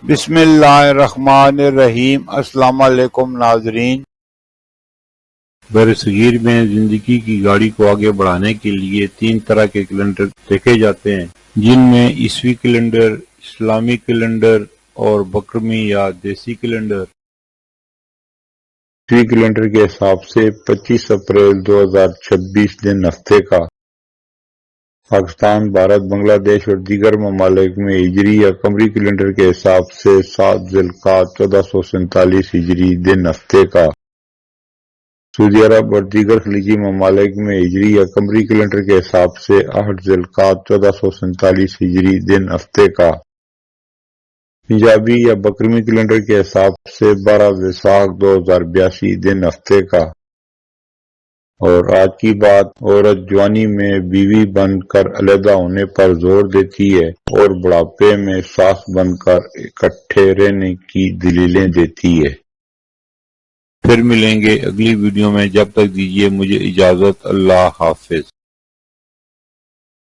بسم اللہ الرحمن الرحیم۔ السلام علیکم ناظرین۔ برصغیر میں زندگی کی گاڑی کو آگے بڑھانے کے لیے 3 طرح کے کیلنڈر دیکھے جاتے ہیں، جن میں عیسوی کیلنڈر، اسلامی کیلنڈر اور بکرمی یا دیسی کیلنڈر۔ عیسوی کیلنڈر کے حساب سے 25 اپریل 2026 دن ہفتے کا۔ پاکستان، بھارت، بنگلہ دیش اور دیگر ممالک میں ہجری یا قمری کیلنڈر کے حساب سے 7 ذی القعدہ 1447 ہجری دن ہفتے کا۔ سعودی عرب اور دیگر خلیجی ممالک میں ہجری یا قمری کیلنڈر کے حساب سے 8 ذی القعدہ 1447 ہجری دن ہفتے کا۔ پنجابی یا بکرمی کیلنڈر کے حساب سے 12 ویساکھ 2082 دن ہفتے کا۔ اور آج کی بات، عورت جوانی میں بیوی بن کر علیحدہ ہونے پر زور دیتی ہے اور بڑھاپے میں ساس بن کر اکٹھے رہنے کی دلیلیں دیتی ہے۔ پھر ملیں گے اگلی ویڈیو میں، جب تک دیجیے مجھے اجازت۔ اللہ حافظ۔